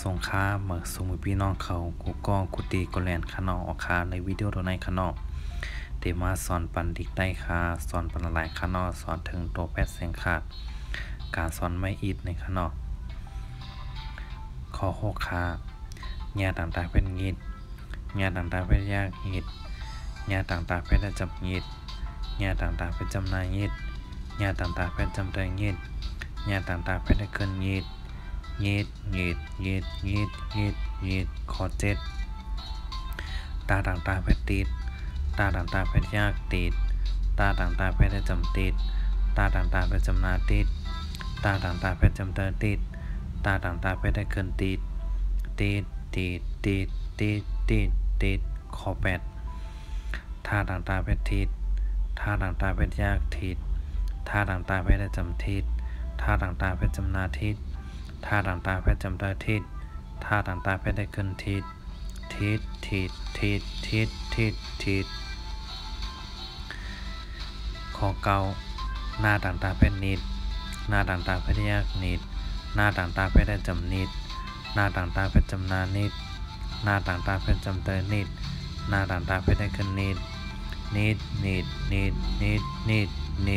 สงค้าเมื่อสมุพี่น้องเขากูก็กูตีกูแลนขนอออกคาในวิดีโอตัวในขนอเตมาสอนปันดิกได้คาสอนปันหลายขนอสอนถึงตัวแพทย์เสียงขาดการสอนไม่อิดในขนอข้อหกคาญาต่างๆเป็นงิดญาต่างๆเป็นยากงิดญาต่างๆเป็นจำงิดญาต่างๆเป็นจำนายงิดญาต่างๆเป็นจำเตยงิดญาต่างๆเป็นเกินงิดยีดข้อเจ็ดตาต่างๆเป็นติดตาต่างๆเป็นยากติดตาต่างๆเป็นจำติดตาต่างๆเป็นจำนาติดตาต่างๆเป็นจำเตยติดตาต่างๆเป็นเกินติดข้อแปดท่าต่างๆเป็นทิศท่าต่างๆเป็นยากทิศท่าต่างๆเป็นจำทิศท่าต่างๆเป็นจำนาทิศท่าต่างๆเป็นจำเตยทิศท่าต่างๆเป็นเกินทิศข้อเก้าหน้าต่างๆเป็นนิดหน้าต่างๆเป็นยากนิดหน้าต่างๆเป็นจำนิดหน้าต่างๆเป็นจำนานิดหน้าต่างๆเป็นจำเตยนิดหน้าต่างๆเป็นเกินนิ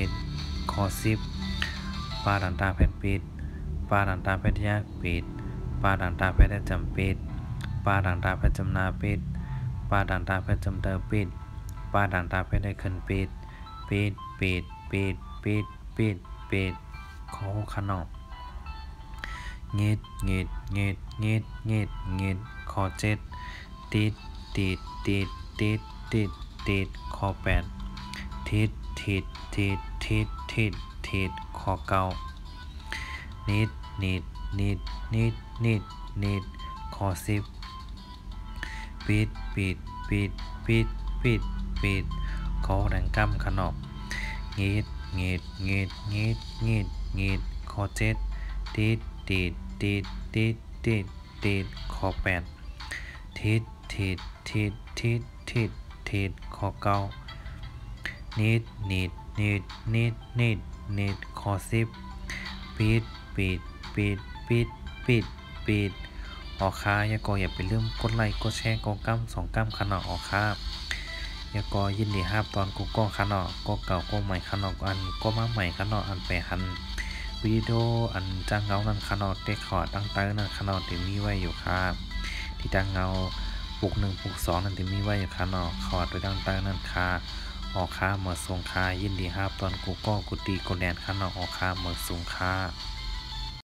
ดข้อสิบปาต่างๆเป็นปิดปาต่างๆเป็นยากปิดปาต่างๆเป็นจำปิดปาต่างๆเป็นจำนาปิดปาต่างๆเป็นจำเตยปิดปาต่างๆเป็นเกินปิดข้อขนมงิดข้อเจ็ดติดข้อแปดทิศข้อเก้านิดข้อสิบปิดข้อดังกำขนมงิดข้อเจ็ดติดข้อแปดทิศข้อเก้านิดข้อสิบปิดออกค่าอย่าไปลืมกดไลค์กดแชร์กดกั้ม2กั้มขนอออกค่ายินดีครับตอนกูก็ขนอก็เก่าก็ใหม่ขนออันก็มาใหม่ขนออันไปหันวิดีโออันจ้างเงานั้นขนอเตะขอตั้งเตอนั้นขนอที่มีไว้อยู่ครับที่จ้างเงาปุก1ปุก2นั้นที่มีไว้อยู่ขนอขอไปตั้งเตอนั้นค่ะออกค่าเมื่อส่งค่ายินดีครับตอนกูก็กูตีกูแลนขนอออกค่าเมื่อส่งค่า